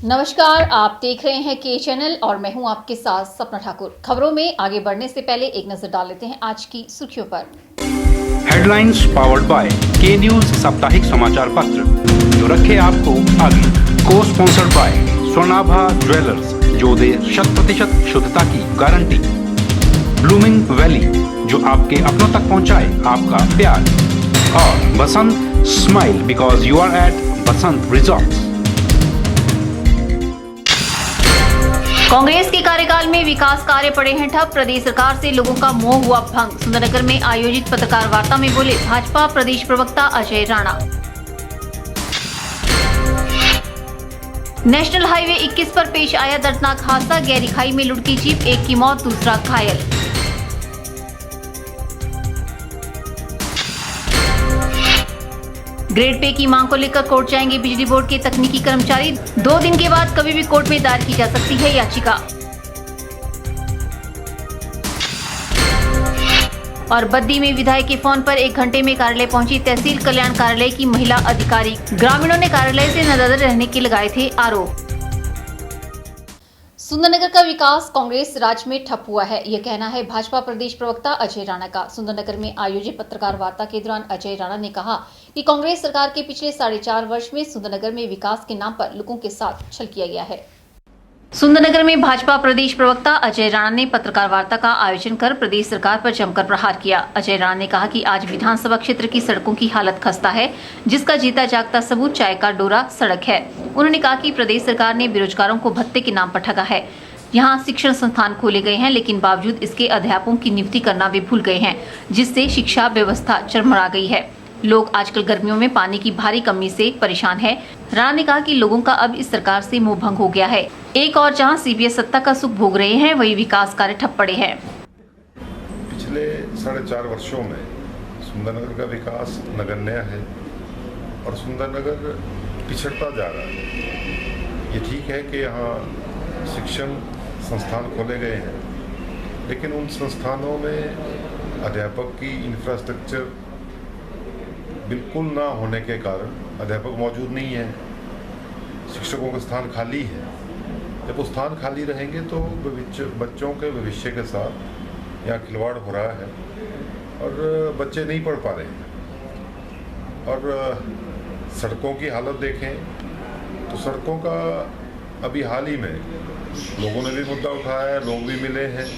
नमस्कार, आप देख रहे हैं के चैनल और मैं हूं आपके साथ सपना ठाकुर। खबरों में आगे बढ़ने से पहले एक नजर डाल लेते हैं आज की सुर्खियों पर। हेडलाइंस पावर्ड बाय के न्यूज साप्ताहिक समाचार पत्र, जो रखे आपको आगे। को स्पॉन्सर्ड बाय स्वर्णाभा ज्वेलर्स, जो दे 100% शुद्धता की गारंटी। ब्लूमिंग वैली, जो आपके अपनों तक पहुंचाए आपका प्यार। और Basant smile, because you are at Basant resorts. Congress के कार्यकाल में विकास कार्य पड़े हैं ठप, प्रदेश सरकार से लोगों का मोह हुआ भंग। सुंदरनगर में आयोजित पत्रकार वार्ता में बोले भाजपा प्रदेश प्रवक्ता अजय राणा। नेशनल हाईवे 21 पर पेश आया दर्दनाक हादसा, गहरी खाई में लुढ़की जीप, एक की मौत दूसरा घायल। ग्रेड पे की मांग को लेकर कोर्ट जाएंगे बिजली बोर्ड के तकनीकी कर्मचारी, 2 दिन के बाद कभी भी कोर्ट में दायर की जा सकती है याचिका। और बद्दी में विधायक के फोन पर 1 घंटे में कार्यालय पहुंची तहसील कल्याण कार्यालय की महिला अधिकारी, ग्रामीणों ने कार्यालय से नदारद रहने के लगाए थे आरोप। सुंदरनगर का विकास कांग्रेस राज में ठप हुआ है, यह कहना है भाजपा प्रदेश प्रवक्ता अजय राणा का। सुंदरनगर में आयोजित पत्रकार वार्ता के दौरान अजय राणा ने कहा कि कांग्रेस सरकार के पिछले 4.5 वर्ष में सुंदरनगर में विकास के नाम पर लोगों के साथ छल किया गया है। सुंदरनगर में भाजपा प्रदेश प्रवक्ता अजय राणा ने पत्रकार वार्ता का आयोजन कर प्रदेश सरकार पर जमकर प्रहार किया। अजय राणा ने कहा कि आज विधानसभा क्षेत्र की सड़कों की हालत खस्ता है, जिसका जीता जागता सबूत चाय का डोरा सड़क है। उन्होंने कहा कि प्रदेश सरकार ने बेरोजगारों को भत्ते के नाम पर ठगा है। यहाँ शिक्षण संस्थान खोले गए हैं, लेकिन बावजूद इसके अध्यापकों की नियुक्ति करना वे भूल गए हैं, जिससे शिक्षा व्यवस्था चरमरा गई है। लोग आजकल गर्मियों में पानी की भारी कमी से परेशान है। राणा ने कहा कि लोगों का अब इस सरकार से मोह भंग हो गया है। एक और जहां सीपीएस सत्ता का सुख भोग रहे हैं, वही विकास कार्य ठप पड़े हैं। पिछले 4.5 वर्षों में सुंदरनगर का विकास नगण्य है और सुंदरनगर पिछड़ता जा रहा है। ये ठीक है कि यहाँ शिक्षण संस्थान खोले गए हैं, लेकिन उन संस्थानों में अध्यापक की इंफ्रास्ट्रक्चर बिल्कुल ना होने के कारण अध्यापक मौजूद नहीं है, शिक्षकों का स्थान खाली है। जब वो स्थान खाली रहेंगे तो बच्चों के भविष्य के साथ यहाँ खिलवाड़ हो रहा है और बच्चे नहीं पढ़ पा रहे हैं। और सड़कों की हालत देखें तो सड़कों का अभी हाल ही में लोगों ने भी मुद्दा उठाया है, लोग भी मिले हैं,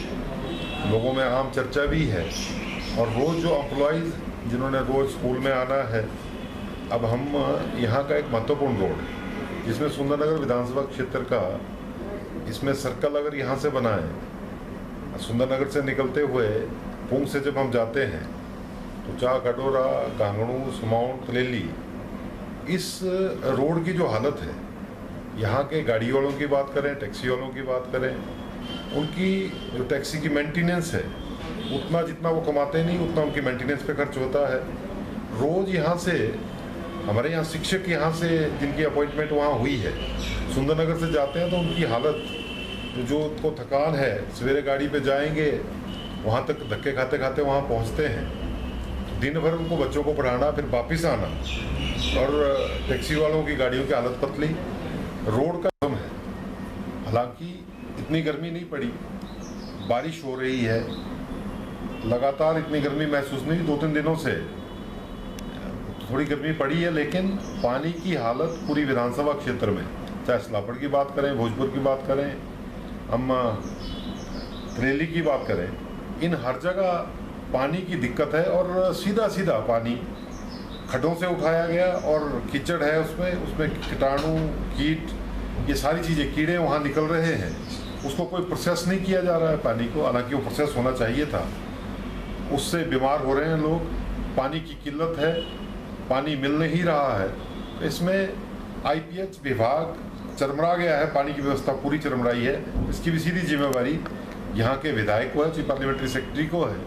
लोगों में आम चर्चा भी है। और रोज़ जो एम्प्लॉइज़ जिन्होंने रोज़ स्कूल में आना है, अब हम यहाँ का एक महत्वपूर्ण रोड जिसमें सुंदरनगर विधानसभा क्षेत्र का, इसमें सर्कल अगर यहाँ से बना है, सुंदरनगर से निकलते हुए पुंग से जब हम जाते हैं तो चाह कटोरा, कांगड़ू, सुमाउन, तलेली, इस रोड की जो हालत है, यहाँ के गाड़ी वालों की बात करें, टैक्सी वालों की बात करें, उनकी जो टैक्सी की मेंटेनेंस है, उतना जितना वो कमाते नहीं उतना उनकी मेंटेनेंस पे खर्च होता है। रोज़ यहाँ से हमारे यहाँ शिक्षक यहाँ से जिनकी अपॉइंटमेंट वहाँ हुई है, सुंदरनगर से जाते हैं तो उनकी हालत जो उनको थकान है, सवेरे गाड़ी पे जाएंगे, वहाँ तक धक्के खाते खाते वहाँ पहुँचते हैं, दिन भर उनको बच्चों को पढ़ाना, फिर वापस आना। और टैक्सी वालों की गाड़ियों की हालत पतली, रोड का कम है। हालांकि इतनी गर्मी नहीं पड़ी, बारिश हो रही है, लगातार इतनी गर्मी महसूस नहीं, 2-3 दिनों से थोड़ी गर्मी पड़ी है, लेकिन पानी की हालत पूरी विधानसभा क्षेत्र में, चाहे सलापड़ की बात करें, भोजपुर की बात करें, हम तरेली की बात करें, इन हर जगह पानी की दिक्कत है। और सीधा सीधा पानी खड्डों से उठाया गया और कीचड़ है उसमें कीटाणु, कीट, ये सारी चीज़ें, कीड़े वहाँ निकल रहे हैं। उसको कोई प्रोसेस नहीं किया जा रहा है पानी को, हालांकि वो प्रोसेस होना चाहिए था। उससे बीमार हो रहे हैं लोग, पानी की किल्लत है, पानी मिल नहीं रहा है। इसमें आईपीएच विभाग चरमरा गया है, पानी की व्यवस्था पूरी चरमराई है। इसकी भी सीधी जिम्मेवारी यहाँ के विधायक को है, चीफ पार्लियामेंट्री सेक्रेटरी को है,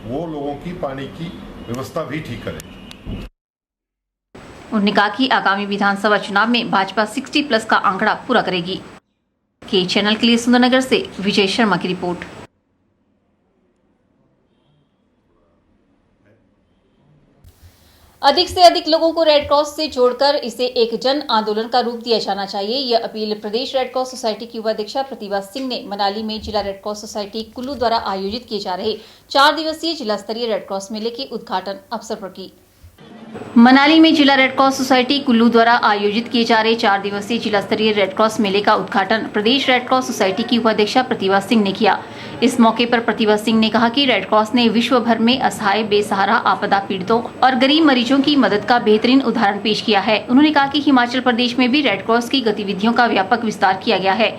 वो लोगों की पानी की व्यवस्था भी ठीक करें। उन्होंने कहा कि आगामी विधानसभा चुनाव में भाजपा 60+ का आंकड़ा पूरा करेगी। के चैनल के लिए सुंदरनगर से विजय शर्मा की रिपोर्ट। अधिक से अधिक लोगों को रेड क्रॉस से जोड़कर इसे एक जन आंदोलन का रूप दिया जाना चाहिए। यह अपील प्रदेश रेड क्रॉस सोसाइटी की उपाध्यक्षा प्रतिभा सिंह ने मनाली में जिला रेड क्रॉस सोसाइटी कुल्लू द्वारा आयोजित किए जा रहे 4 दिवसीय जिला स्तरीय रेड क्रॉस मेले के उद्घाटन अवसर पर की। मनाली में जिला रेड क्रॉस सोसाइटी कुल्लू द्वारा आयोजित किए जा रहे 4 दिवसीय जिला स्तरीय रेड क्रॉस मेले का उद्घाटन प्रदेश रेड क्रॉस सोसाइटी की उपाध्यक्षा प्रतिभा सिंह ने किया। इस मौके पर प्रतिभा सिंह ने कहा कि रेड क्रॉस ने विश्व भर में असहाय, बेसहारा, आपदा पीड़ितों और गरीब मरीजों की मदद का बेहतरीन उदाहरण पेश किया है। उन्होंने कहा कि हिमाचल प्रदेश में भी रेड क्रॉस की गतिविधियों का व्यापक विस्तार किया गया है।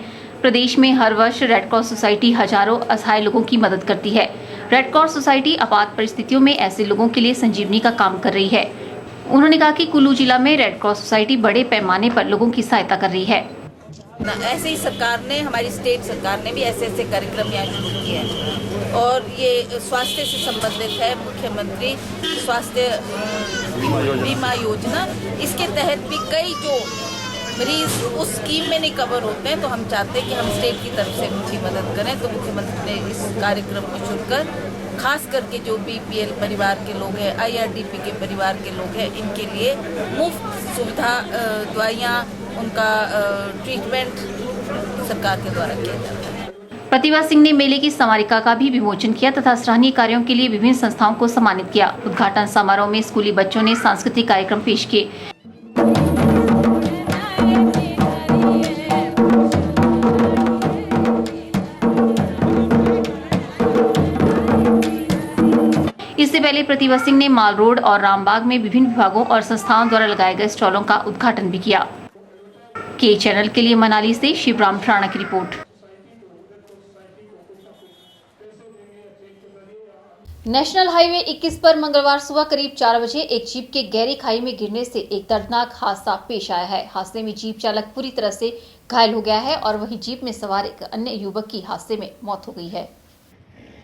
प्रदेश में हर वर्ष रेड क्रॉस सोसाइटी हजारों असहाय लोगों की मदद करती है। रेड क्रॉस सोसाइटी आपात परिस्थितियों में ऐसे लोगों के लिए संजीवनी का काम कर रही है। उन्होंने कहा कि कुल्लू जिला में रेड क्रॉस सोसाइटी बड़े पैमाने पर लोगों की सहायता कर रही है। ऐसे ही सरकार ने, हमारी स्टेट सरकार ने भी ऐसे कार्यक्रम यहाँ शुरू किए हैं और ये स्वास्थ्य से संबंधित है। मुख्यमंत्री स्वास्थ्य बीमा योजना, इसके तहत भी कई जो मरीज उस स्कीम में नहीं कवर होते हैं, तो हम चाहते हैं कि हम स्टेट की तरफ से उनकी मदद करें। तो मुख्यमंत्री ने इस कार्यक्रम को चुनकर खास करके जो बीपीएल परिवार के लोग हैं, आईआरडीपी के परिवार के लोग हैं, इनके लिए मुफ्त सुविधा, दवाइयाँ, उनका ट्रीटमेंट सरकार के द्वारा किया जाता है। प्रतिभा सिंह ने मेले की स्मारिका का भी विमोचन किया तथा सराहनीय कार्यों के लिए विभिन्न संस्थाओं को सम्मानित किया। उद्घाटन समारोह में स्कूली बच्चों ने सांस्कृतिक कार्यक्रम पेश किए। इससे पहले प्रतिभा सिंह ने माल रोड और रामबाग में विभिन्न विभागों और संस्थाओं द्वारा लगाए गए स्टॉलों का उद्घाटन भी किया। के चैनल के लिए मनाली से शिवराम ठाणा की रिपोर्ट। नेशनल हाईवे 21 पर मंगलवार सुबह करीब 4 बजे एक जीप के गहरी खाई में गिरने से एक दर्दनाक हादसा पेश आया है। हादसे में जीप चालक पूरी तरह से घायल हो गया है और वहीं जीप में सवार एक अन्य युवक की हादसे में मौत हो गई है।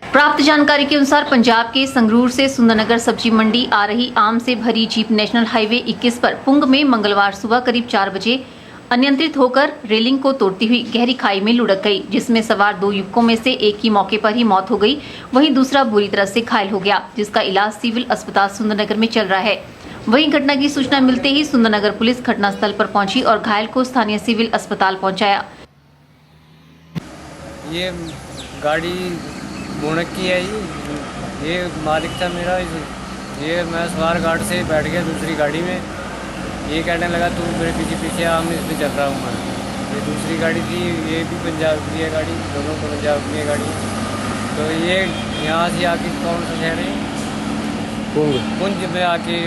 प्राप्त जानकारी के अनुसार पंजाब के संगरूर से सुंदरनगर सब्जी मंडी आ रही आम से भरी जीप नेशनल हाईवे 21 पर पुंग में मंगलवार सुबह करीब 4 बजे अनियंत्रित होकर रेलिंग को तोड़ती हुई गहरी खाई में लुढ़क गई, जिसमें सवार 2 युवकों में से एक की मौके पर ही मौत हो गई, वहीं दूसरा बुरी तरह से घायल हो गया, जिसका इलाज सिविल अस्पताल सुंदरनगर में चल रहा है। वहीं घटना की सूचना मिलते ही सुंदरनगर पुलिस घटनास्थल पर पहुंची और घायल को स्थानीय सिविल अस्पताल पहुंचाया। ये गाड़ी बोनक की है, ये मालिक था मेरा। ये मैं सवार गार्ड से बैठ गया दूसरी गाड़ी में। ये कहने लगा तू मेरे पीछे पीछे आ, मैं इसमें चल रहा हूँ मैं। ये दूसरी गाड़ी थी, ये भी पंजाब की है गाड़ी, दोनों को पंजाब की है गाड़ी। तो ये यहाँ से आके कौन सा शहर है, पुंज में आके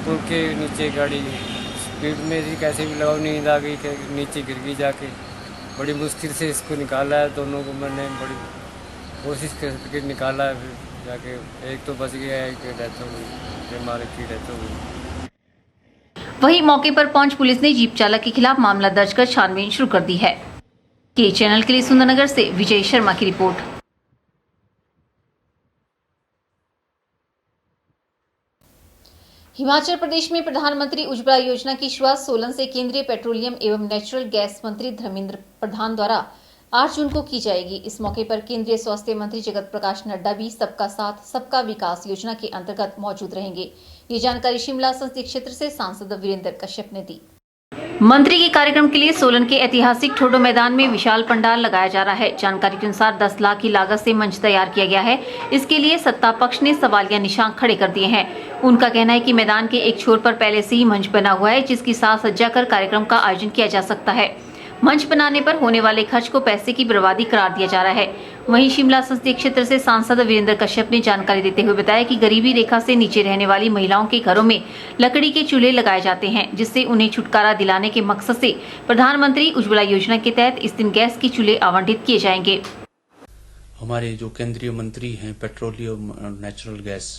पुल के नीचे गाड़ी स्पीड में थी, कैसे भी लगाओ, नींद आ गई, नीचे गिर गई जाके। बड़ी मुश्किल से इसको निकाला है, दोनों को मैंने बड़ी कोशिश करके निकाला है। फिर जाके एक तो बच गया, एक डेथ हो गई, मालिक की डेथ हो गई। वहीं मौके पर पहुंच पुलिस ने जीप चालक के खिलाफ मामला दर्ज कर छानबीन शुरू कर दी है। के चैनल के लिए सुंदरनगर से विजय शर्मा की रिपोर्ट। हिमाचल प्रदेश में प्रधानमंत्री उज्ज्वला योजना की शुरुआत सोलन से केंद्रीय पेट्रोलियम एवं नेचुरल गैस मंत्री धर्मेंद्र प्रधान द्वारा 8 जून को की जाएगी। इस मौके पर केंद्रीय स्वास्थ्य मंत्री जगत प्रकाश नड्डा भी सबका साथ सबका विकास योजना के अंतर्गत मौजूद रहेंगे। ये जानकारी शिमला संसदीय क्षेत्र से सांसद वीरेंद्र कश्यप ने दी। मंत्री के कार्यक्रम के लिए सोलन के ऐतिहासिक ठोडो मैदान में विशाल पंडाल लगाया जा रहा है। जानकारी के अनुसार 10 लाख की लागत से मंच तैयार किया गया है। इसके लिए सत्ता पक्ष ने सवालिया निशान खड़े कर दिए हैं। उनका कहना है कि मैदान के एक छोर पर पहले से ही मंच बना हुआ है, जिसकी साज सज्जा कर कार्यक्रम का आयोजन किया जा सकता है। मंच बनाने पर होने वाले खर्च को पैसे की बर्बादी करार दिया जा रहा है। वहीं शिमला संसदीय क्षेत्र से सांसद वीरेंद्र कश्यप ने जानकारी देते हुए बताया कि गरीबी रेखा से नीचे रहने वाली महिलाओं के घरों में लकड़ी के चूल्हे लगाए जाते हैं, जिससे उन्हें छुटकारा दिलाने के मकसद से प्रधानमंत्री उज्ज्वला योजना के तहत इस दिन गैस के चूल्हे आवंटित किए जाएंगे। हमारे जो केंद्रीय मंत्री हैं petroleum natural gas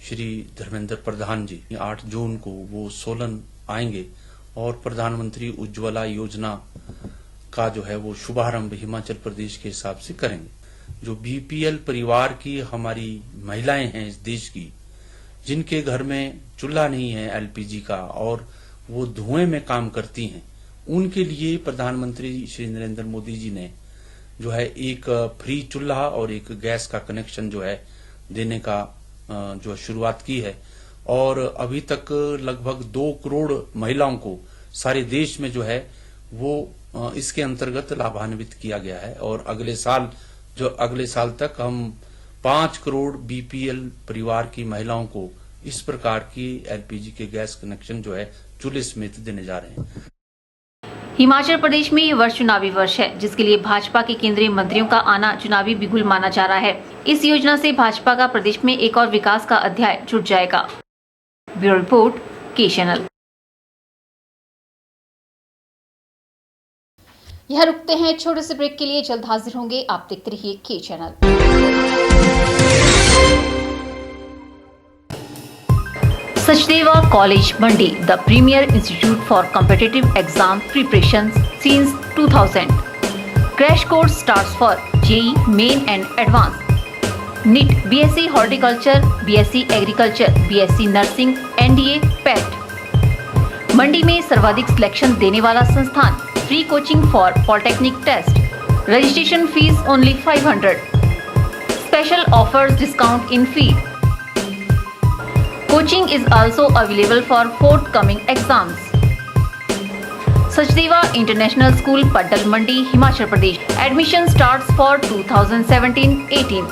Shri Dharmendra Pradhan ji 8 जून को वो सोलन आएंगे और प्रधानमंत्री उज्ज्वला योजना का जो है वो शुभारंभ हिमाचल प्रदेश के हिसाब से करेंगे। जो बीपीएल परिवार की हमारी महिलाएं हैं इस देश की, जिनके घर में चूल्हा नहीं है एलपीजी का और वो धुएं में काम करती हैं, उनके लिए प्रधानमंत्री श्री नरेंद्र मोदी जी ने जो है एक फ्री चूल्हा और एक गैस का कनेक्शन जो है देने का जो शुरुआत की है। और अभी तक लगभग 2 करोड़ महिलाओं को सारे देश में जो है वो इसके अंतर्गत लाभान्वित किया गया है। और अगले साल तक हम 5 करोड़ बीपीएल परिवार की महिलाओं को इस प्रकार की एलपीजी के गैस कनेक्शन जो है चूल्हे समेत देने जा रहे हैं। हिमाचल प्रदेश में ये वर्ष चुनावी वर्ष है, जिसके लिए भाजपा के केंद्रीय मंत्रियों का आना चुनावी बिगुल माना जा रहा है। इस योजना से भाजपा का प्रदेश में एक और विकास का अध्याय जुड़ जाएगा। ब्यूरो रिपोर्ट, के चैनल। यहाँ रुकते हैं छोटे से ब्रेक के लिए, जल्द हाजिर होंगे। आप देखते रहिए के channel. Sachdeva college Mandi, the premier institute for competitive exam preparation since 2000. Crash course starts for JEE Main and Advanced, NEET, BSc Horticulture, BSc Agriculture, BSc Nursing, NDA, PET। Mandi में सर्वाधिक सिलेक्शन देने वाला संस्थान। Free coaching for polytechnic test. Registration fees only 500। Special offers, discount in fee. Coaching is also available for forthcoming exams. Sachdeva International School, Paddal Mandi, Himachal Pradesh. Admission starts for 2017-18.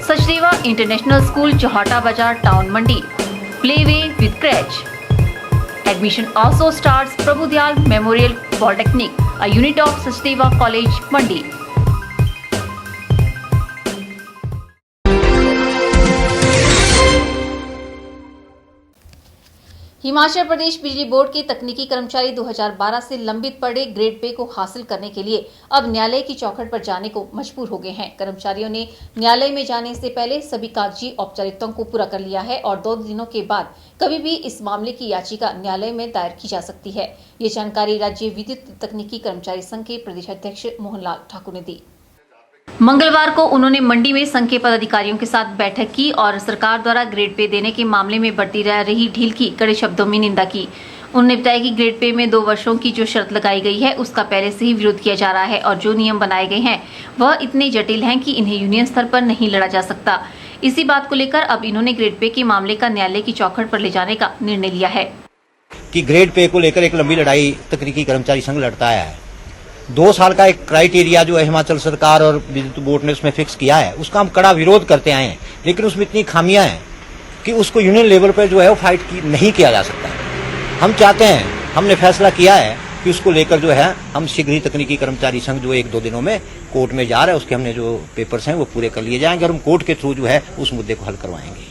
Sachdeva International School, Johata Bazar, Town Mandi. Playway with crèche. Admission also starts Prabhudyal Memorial Polytechnic, a unit of Sachdeva College, Mandi. Himachal Pradesh बिजली board के तकनीकी कर्मचारी 2012 से लंबित पड़े grade pay को हासिल करने के लिए अब न्यायालय की चौखट पर जाने को मजबूर हो गए हैं। कर्मचारियों ने न्यायालय में जाने से पहले सभी कागजी औपचारिकताओं को पूरा कर लिया है और 2 दिनों के बाद कभी भी इस मामले की याचिका न्यायालय में दायर की जा सकती है। ये जानकारी राज्य विद्युत तकनीकी कर्मचारी संघ के प्रदेश अध्यक्ष मोहनलाल ठाकुर ने दी। मंगलवार को उन्होंने मंडी में संघ के पदाधिकारियों के साथ बैठक की और सरकार द्वारा ग्रेड पे देने के मामले में बढ़ती रह रही ढील की कड़े शब्दों में निंदा की। उन्होंने बताया कि ग्रेड पे में 2 वर्षों की जो शर्त लगाई गई है उसका पहले से ही विरोध किया जा रहा है और जो नियम बनाए गए हैं वह इतने जटिल हैं कि इन्हें यूनियन स्तर पर नहीं लड़ा जा सकता। इसी बात को लेकर अब इन्होंने ग्रेड पे के मामले का न्यायालय की चौखट पर ले जाने का निर्णय लिया है कि ग्रेड पे को लेकर एक लंबी लड़ाई तकनीकी कर्मचारी संघ लड़ता आया है। 2 साल का एक क्राइटेरिया जो है हिमाचल सरकार और विद्युत बोर्ड ने उसमें फिक्स किया है, उसका हम कड़ा विरोध करते आए हैं, लेकिन उसमें इतनी खामियां हैं कि उसको यूनियन लेवल पर जो है वो फाइट नहीं किया जा सकता। हम चाहते हैं, हमने फैसला किया है कि उसको लेकर जो है हम शीघ्र ही तकनीकी कर्मचारी संघ जो 1-2 दिनों में कोर्ट में जा रहा है उसके हमने जो पेपर्स हैं वो पूरे कर लिए जाएंगे और हम कोर्ट के थ्रू जो है उस मुद्दे को हल करवाएंगे।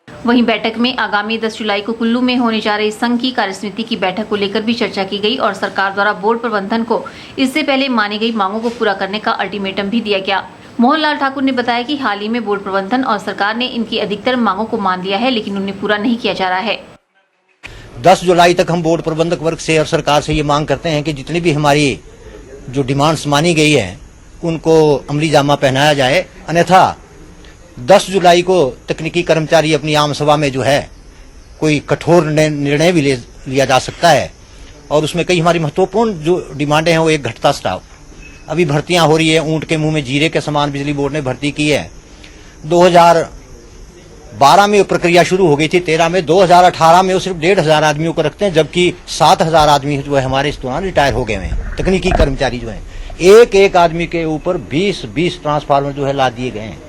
वहीं बैठक में आगामी 10 जुलाई को कुल्लू में होने जा रही संघ की कार्यसमिति की बैठक को लेकर भी चर्चा की गई और सरकार द्वारा बोर्ड प्रबंधन को इससे पहले मानी गई मांगों को पूरा करने का अल्टीमेटम भी दिया गया। मोहनलाल ठाकुर ने बताया कि हाल ही में बोर्ड प्रबंधन और सरकार ने इनकी अधिकतर मांगों को मान लिया है, लेकिन उन्हें पूरा नहीं किया जा रहा है। 10 जुलाई तक हम बोर्ड प्रबंधक वर्ग से और सरकार से ये मांग करते हैं कि जितनी भी हमारी जो डिमांड्स मानी गई है उनको अमली जामा पहनाया जाए, अन्यथा 10 जुलाई को तकनीकी कर्मचारी अपनी आम सभा में जो है कोई कठोर निर्णय भी लिया जा सकता है। और उसमें कई हमारी महत्वपूर्ण जो डिमांडें हैं वो एक घटता स्टाफ, अभी भर्तियां हो रही है, ऊंट के मुंह में जीरे के समान बिजली बोर्ड ने भर्ती की है। 2012 में प्रक्रिया शुरू हो गई थी, 13 में, 2018 में वो सिर्फ 1,500 आदमियों को रखते हैं, जबकि 7,000 आदमी जो है हमारे इस दौरान रिटायर हो गए हैं। तकनीकी कर्मचारी जो है एक आदमी के ऊपर 20 ट्रांसफार्मर जो है ला दिए गए हैं।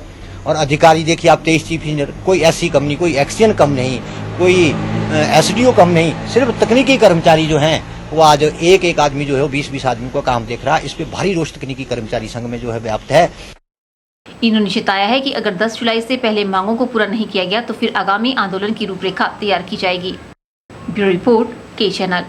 और अधिकारी देखिए आप, 23 चीफ इंजीनियर, कोई ऐसी कम नहीं, कोई एक्सियन कम नहीं, कोई एसडीओ कम नहीं, सिर्फ तकनीकी कर्मचारी जो हैं वो आज एक आदमी जो है वो 20 आदमी को काम देख रहा है। इस पे भारी रोष तकनीकी कर्मचारी संघ में जो है व्याप्त है। इन्होंने चेताया है कि अगर 10 जुलाई से पहले मांगों को पूरा नहीं किया गया तो फिर आगामी आंदोलन की रूपरेखा तैयार की जाएगी। ब्यूरो रिपोर्ट, के चैनल।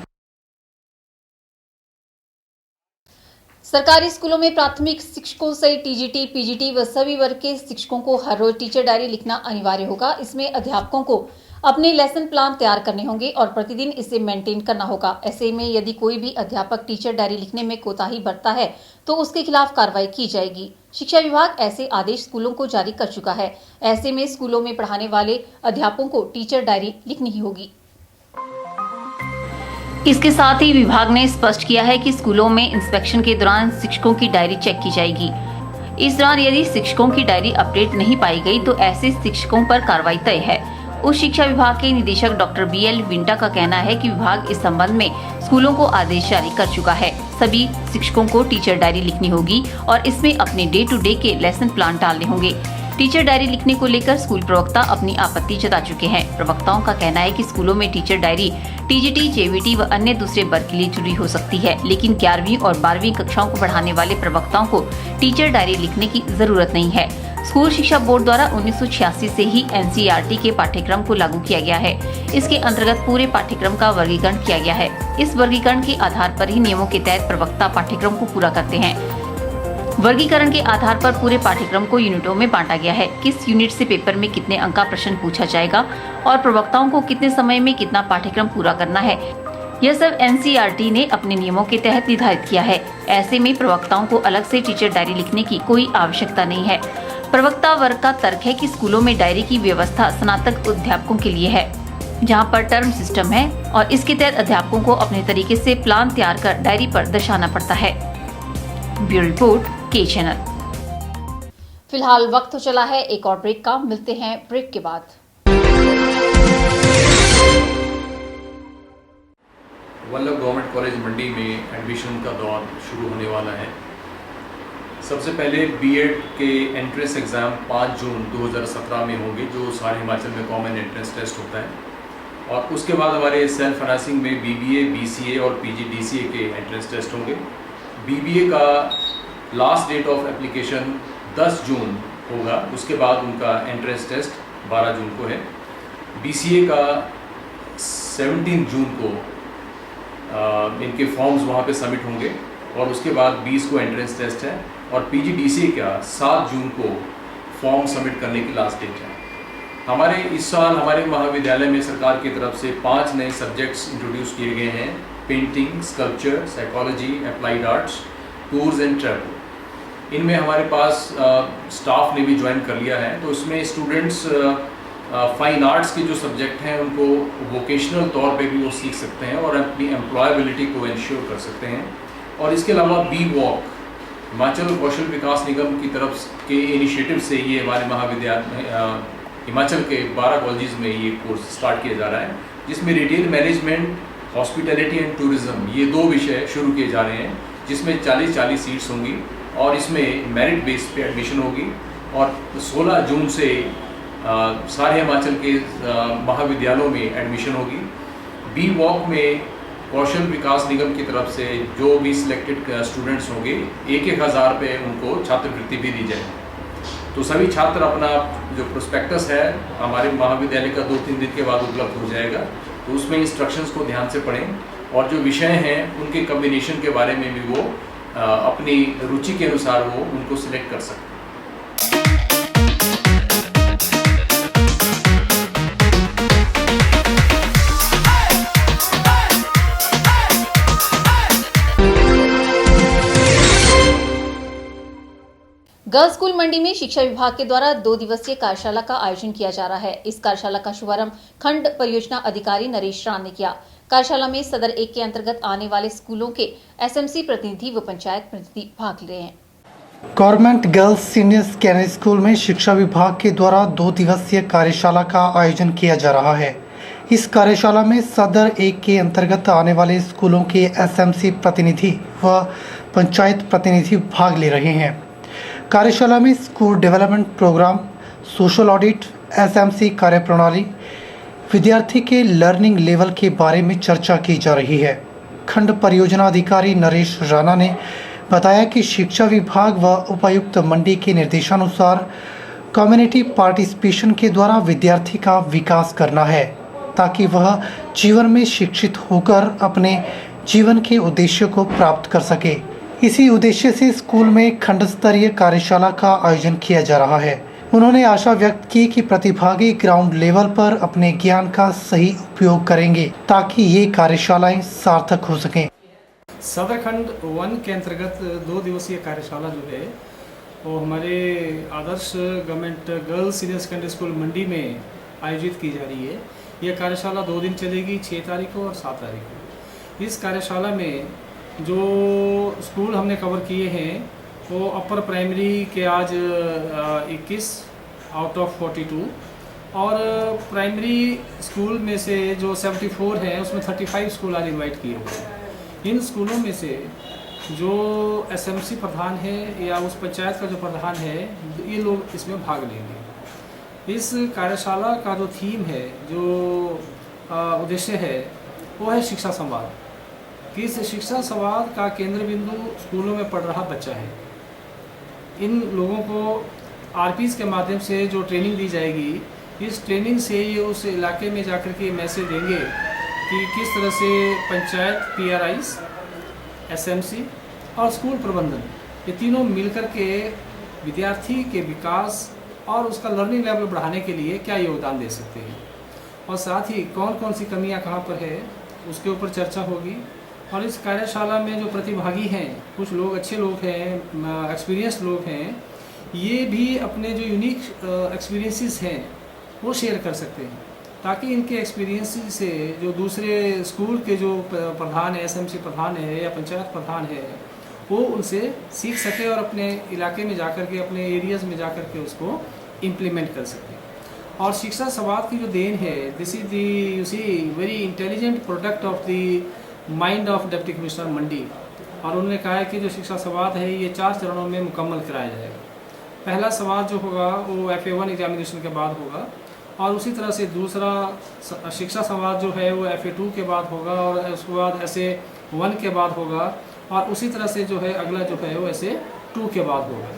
सरकारी स्कूलों में प्राथमिक शिक्षकों से टीजीटी, पीजीटी व सभी वर्ग के शिक्षकों को हर रोज टीचर डायरी लिखना अनिवार्य होगा। इसमें अध्यापकों को अपने लेसन प्लान तैयार करने होंगे और प्रतिदिन इसे मेंटेन करना होगा। ऐसे में यदि कोई भी अध्यापक टीचर डायरी लिखने में कोताही बरतता है तो उसके खिलाफ कार्रवाई की जाएगी। शिक्षा विभाग ऐसे आदेश स्कूलों को जारी कर चुका है। ऐसे में स्कूलों में पढ़ाने वाले अध्यापकों को टीचर डायरी लिखनी ही होगी। इसके साथ ही विभाग ने स्पष्ट किया है कि स्कूलों में इंस्पेक्शन के दौरान शिक्षकों की डायरी चेक की जाएगी। इस दौरान यदि शिक्षकों की डायरी अपडेट नहीं पाई गई तो ऐसे शिक्षकों पर कार्रवाई तय है। उच्च शिक्षा विभाग के निदेशक डॉक्टर BL विंटा का कहना है कि विभाग इस संबंध में स्कूलों को आदेश जारी कर चुका है। सभी शिक्षकों को टीचर डायरी लिखनी होगी और इसमें अपने डे टू डे के लेसन प्लान डालने होंगे। टीचर डायरी लिखने को लेकर स्कूल प्रवक्ता अपनी आपत्ति जता चुके हैं। प्रवक्ताओं का कहना है कि स्कूलों में टीचर डायरी TGT, JVT व अन्य दूसरे वर्ग के लिए जरूरी हो सकती है, लेकिन 11वीं और 12वीं कक्षाओं को पढ़ाने वाले प्रवक्ताओं को टीचर डायरी लिखने की जरूरत नहीं है। स्कूल शिक्षा बोर्ड द्वारा 1986 से ही NCERT के पाठ्यक्रम को लागू किया गया है। इसके अंतर्गत पूरे पाठ्यक्रम का वर्गीकरण किया गया है। इस वर्गीकरण के आधार पर ही नियमों के तहत प्रवक्ता पाठ्यक्रम को पूरा करते हैं। वर्गीकरण के आधार पर पूरे पाठ्यक्रम को यूनिटों में बांटा गया है। किस यूनिट से पेपर में कितने अंक का प्रश्न पूछा जाएगा और प्रवक्ताओं को कितने समय में कितना पाठ्यक्रम पूरा करना है, यह सब NCERT ने अपने नियमों के तहत निर्धारित किया है। ऐसे में प्रवक्ताओं को अलग से टीचर डायरी लिखने की कोई आवश्यकता नहीं है। प्रवक्ता वर्ग का तर्क है कि स्कूलों में डायरी की व्यवस्था स्नातक अध्यापकों के लिए है, जहां पर टर्म सिस्टम है और इसके तहत अध्यापकों को अपने तरीके से प्लान तैयार कर डायरी पर दर्शाना पड़ता है। ब्यूरो रिपोर्ट के चैनल। फिलहाल वक्त तो चला है एक और ब्रेक का, मिलते हैं ब्रेक के बाद। वल्लभ गवर्नमेंट कॉलेज मंडी में एडमिशन का दौर शुरू होने वाला है। सबसे पहले बीएड के एंट्रेंस एग्ज़ाम 5 जून 2017 में होंगे, जो सारे हिमाचल में कॉमन एंट्रेंस टेस्ट होता है। और उसके बाद हमारे सेल्फ फाइनेंसिंग में BBA, BCA और PGDCA के एंट्रेंस टेस्ट होंगे। BBA का लास्ट डेट ऑफ एप्लीकेशन 10 जून होगा, उसके बाद उनका एंट्रेंस टेस्ट 12 जून को है। BCA का 17 जून को इनके फॉर्म्स वहाँ पे सबमिट होंगे और उसके बाद 20 को एंट्रेंस टेस्ट है। और PGDCA का 7 जून को फॉर्म सबमिट करने की लास्ट डेट है। हमारे इस साल हमारे महाविद्यालय में सरकार की तरफ से 5 नए सब्जेक्ट्स इंट्रोड्यूस किए गए हैं: painting, sculpture, psychology, applied arts, tours and travel. इनमें हमारे पास स्टाफ ने भी ज्वाइन कर लिया है, तो इसमें स्टूडेंट्स फाइन आर्ट्स के जो सब्जेक्ट हैं उनको वोकेशनल तौर पे भी वो सीख सकते हैं और अपनी एम्प्लॉयबिलिटी को इंश्योर कर सकते हैं। और इसके अलावा BWalk, हिमाचल कौशल विकास निगम की तरफ के इनिशिएटिव से ये हमारे महाविद्यालय हिमाचल के 12 कॉलेजेस में ये कोर्स स्टार्ट किया जा रहा है, जिसमें retail management, hospitality and tourism, ये 2 विषय शुरू किए जा रहे हैं, जिसमें 40-40 सीट्स होंगी और इसमें मेरिट बेस पे एडमिशन होगी। और 16 जून से सारे हिमाचल के महाविद्यालयों में एडमिशन होगी। BWalk में कौशल विकास निगम की तरफ से जो भी सिलेक्टेड स्टूडेंट्स होंगे 1-1 हज़ार रुपये उनको छात्रवृत्ति भी दी जाएगी। तो सभी छात्र अपना जो प्रोस्पेक्टस है हमारे महाविद्यालय का 2-3 दिन के बाद उपलब्ध हो जाएगा, तो उसमें इंस्ट्रक्शंस को ध्यान से पढ़ें और जो विषय हैं उनके कम्बिनेशन के बारे में भी वो अपनी रुचि के अनुसार वो उनको सिलेक्ट कर सकते हैं। गर्ल्स स्कूल मंडी में शिक्षा विभाग के द्वारा 2 दिवसीय कार्यशाला का आयोजन किया जा रहा है। इस कार्यशाला का शुभारंभ खंड परियोजना अधिकारी नरेश राण ने किया। कार्यशाला में सदर 1 के अंतर्गत आने वाले स्कूलों के SMC प्रतिनिधि व पंचायत प्रतिनिधि भाग ले रहे हैं। Government girls senior secondary school में शिक्षा विभाग के द्वारा 2 दिवसीय कार्यशाला का आयोजन किया जा रहा है। इस कार्यशाला में सदर 1 के अंतर्गत आने वाले स्कूलों के SMC प्रतिनिधि व पंचायत प्रतिनिधि भाग ले रहे हैं। कार्यशाला में school development program, social audit, SMC कार्यप्रणाली, विद्यार्थी के लर्निंग लेवल के बारे में चर्चा की जा रही है। खंड परियोजना अधिकारी नरेश राणा ने बताया कि शिक्षा विभाग व उपायुक्त मंडी के निर्देशानुसार कम्युनिटी पार्टिसिपेशन के द्वारा विद्यार्थी का विकास करना है, ताकि वह जीवन में शिक्षित होकर अपने जीवन के उद्देश्य को प्राप्त कर सके। इसी उद्देश्य से स्कूल में खंड स्तरीय कार्यशाला का आयोजन किया जा रहा है। उन्होंने आशा व्यक्त की कि प्रतिभागी ग्राउंड लेवल पर अपने ज्ञान का सही उपयोग करेंगे, ताकि ये कार्यशालाएं सार्थक हो सकें। सदर खंड 1 के अंतर्गत 2 दिवसीय कार्यशाला जो है वो हमारे Adarsh government girls senior secondary school Mandi में आयोजित की जा रही है। यह कार्यशाला 2 दिन चलेगी, 6 तारीख को और 7 तारीख को। इस कार्यशाला में जो स्कूल हमने कवर किए हैं वो अपर प्राइमरी के आज 21 आउट ऑफ 42, और प्राइमरी स्कूल में से जो 74 हैं उसमें 35 स्कूल आज इनवाइट किए हुए हैं। इन स्कूलों में से जो एसएमसी प्रधान है या उस पंचायत का जो प्रधान है, ये लोग इसमें भाग लेंगे। इस कार्यशाला का जो थीम है, जो उद्देश्य है, वो है शिक्षा संवाद। कि इस शिक्षा संवाद का केंद्र बिंदु स्कूलों में पढ़ रहा बच्चा है। इन लोगों को आरपीस के माध्यम से जो ट्रेनिंग दी जाएगी, इस ट्रेनिंग से ये उस इलाके में जाकर के मैसेज देंगे कि किस तरह से पंचायत, पीआरआईस, एसएमसी और स्कूल प्रबंधन, ये तीनों मिलकर के विद्यार्थी के विकास और उसका लर्निंग लेवल बढ़ाने के लिए क्या योगदान दे सकते हैं, और साथ ही कौन कौन सी कमियां कहां पर है उसके ऊपर चर्चा होगी। और इस कार्यशाला में जो प्रतिभागी हैं, कुछ लोग अच्छे लोग हैं, एक्सपीरियंस लोग हैं, ये भी अपने जो यूनिक एक्सपीरियंसेस हैं वो शेयर कर सकते हैं, ताकि इनके एक्सपीरियंस से जो दूसरे स्कूल के जो प्रधान है, एसएमसी प्रधान है या पंचायत प्रधान है, वो उनसे सीख सके और अपने इलाके में जाकर के, अपने एरियाज़ में जाकर के उसको इम्प्लीमेंट कर सके। और शिक्षा संवाद की जो देन है, this is the you see very intelligent product of the mind of deputy commissioner Mandi. और उन्होंने कहा है कि जो शिक्षा संवाद है ये 4 चरणों में मुकम्मल कराया जाएगा। पहला संवाद जो होगा वो FA1 एग्जामिनेशन के बाद होगा, और उसी तरह से दूसरा शिक्षा संवाद जो है वो FA2 के बाद होगा, और उसके बाद SA1 के बाद होगा, और उसी तरह से जो है अगला जो है वो SA2 के बाद होगा,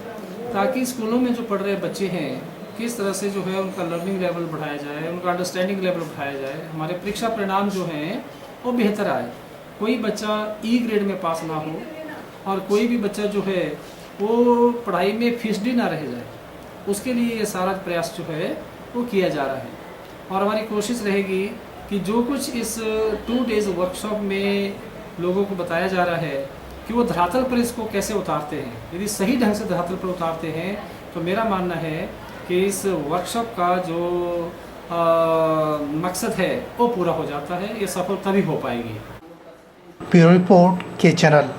ताकि स्कूलों में जो पढ़ रहे बच्चे हैं किस तरह से जो है उनका लर्निंग लेवल बढ़ाया जाए, उनका अंडरस्टैंडिंग लेवल बढ़ाया जाए, हमारे परीक्षा परिणाम जो हैं वो बेहतर आए, कोई बच्चा E ग्रेड में पास ना हो और कोई भी बच्चा जो है वो पढ़ाई में फिसडी ना रह जाए। उसके लिए ये सारा प्रयास जो है वो किया जा रहा है। और हमारी कोशिश रहेगी कि जो कुछ इस 2 डेज़ वर्कशॉप में लोगों को बताया जा रहा है कि वो धरातल पर इसको कैसे उतारते हैं। यदि सही ढंग से धरातल पर उतारते हैं तो मेरा मानना है कि इस वर्कशॉप का जो मकसद है वो पूरा हो जाता है, ये सफल तभी हो पाएगी। ब्यूरो रिपोर्ट के चैनल।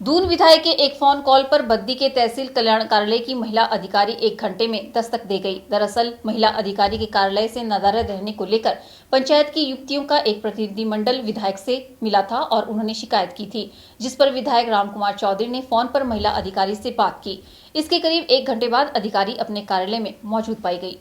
दून विधायक के एक फोन कॉल पर बद्दी के तहसील कल्याण कार्यालय की महिला अधिकारी 1 घंटे में दस्तक दे गई। दरअसल महिला अधिकारी के कार्यालय से नदारद रहने को लेकर पंचायत की युवतियों का एक प्रतिनिधिमंडल विधायक से मिला था और उन्होंने शिकायत की थी, जिस पर विधायक रामकुमार चौधरी ने फोन पर महिला अधिकारी से बात की। इसके करीब 1 घंटे बाद अधिकारी अपने कार्यालय में मौजूद पाई गई।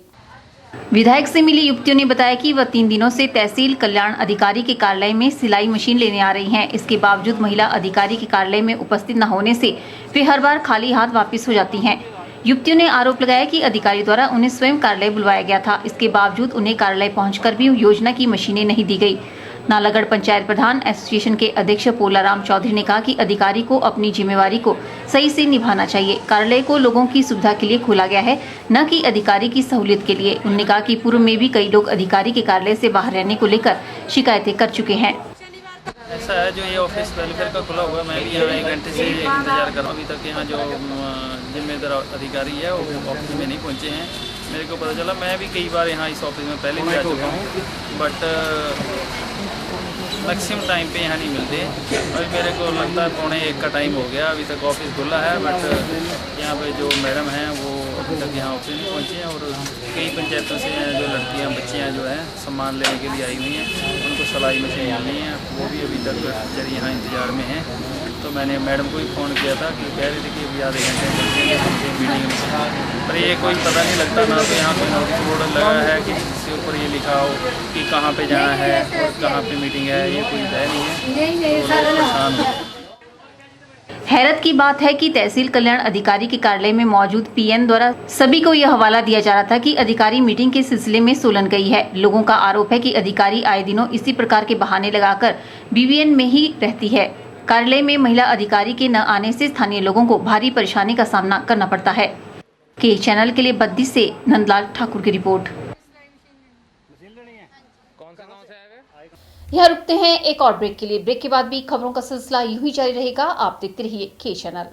विधायक से मिली युवतियों ने बताया कि वह 3 दिनों से तहसील कल्याण अधिकारी के कार्यालय में सिलाई मशीन लेने आ रही हैं। इसके बावजूद महिला अधिकारी के कार्यालय में उपस्थित न होने से वे हर बार खाली हाथ वापस हो जाती हैं। युवतियों ने आरोप लगाया कि अधिकारी द्वारा उन्हें स्वयं कार्यालय बुलवाया गया था, इसके बावजूद उन्हें कार्यालय पहुंचकर भी योजना की मशीनें नहीं दी गई। नालागढ़ पंचायत प्रधान एसोसिएशन के अध्यक्ष पोलाराम चौधरी ने कहा कि अधिकारी को अपनी जिम्मेवारी को सही से निभाना चाहिए। कार्यालय को लोगों की सुविधा के लिए खोला गया है, न कि अधिकारी की सहूलियत के लिए। उन्होंने कहा कि पूर्व में भी कई लोग अधिकारी के कार्यालय से बाहर रहने को लेकर शिकायतें कर चुके हैं। ऐसा है जो ये ऑफिस वेलफेयर का खुला हुआ है, मैं भी यहाँ 1 घंटे से इंतजार कर रहा हूँ। अभी तक यहाँ जो जिम्मेदार अधिकारी है वो ऑफिस में नहीं पहुँचे हैं। मेरे को पता चला, मैं भी कई बार यहाँ इस ऑफिस में पहले भी आ चुका हूँ, बट मैक्सिमम टाइम पे यहाँ नहीं मिलते। अभी मेरे को लगता है 12:45 का टाइम हो गया, अभी तक ऑफिस खुला है, बट यहाँ पे जो मैडम हैं वो अभी तक यहाँ ऑफिस नहीं पहुँची हैं। और कई पंचायतों से जो लड़कियाँ बच्चियाँ जो हैं सामान लेने के लिए आई हुई हैं, उनको सिलाई मशीन मिलनी है, वो भी अभी तक बेचारी यहाँ इंतज़ार में हैं। तो मैंने मैडम को ही फ़ोन किया था कि कह रही थी कि अभी आधे घंटे में मीटिंग में, पर ये कोई पता नहीं लगता ना। तो यहाँ कोई नोटिस बोर्ड लगा है कि इसके ऊपर ये लिखा हो कि कहाँ पे जाना है और कहाँ पे मीटिंग है, ये कोई तय नहीं है। तो लोग परेशान हो। हैरत की बात है कि तहसील कल्याण अधिकारी के कार्यालय में मौजूद पीएन द्वारा सभी को यह हवाला दिया जा रहा था कि अधिकारी मीटिंग के सिलसिले में सोलन गई है। लोगों का आरोप है कि अधिकारी आए दिनों इसी प्रकार के बहाने लगाकर बीवीएन में ही रहती है। कार्यालय में महिला अधिकारी के न आने से स्थानीय लोगों को भारी परेशानी का सामना करना पड़ता है। के चैनल के लिए बद्दी से नंदलाल ठाकुर की रिपोर्ट। यहाँ रुकते हैं एक और ब्रेक के लिए। ब्रेक के बाद भी खबरों का सिलसिला यूं ही जारी रहेगा। आप देखते रहिए के चैनल।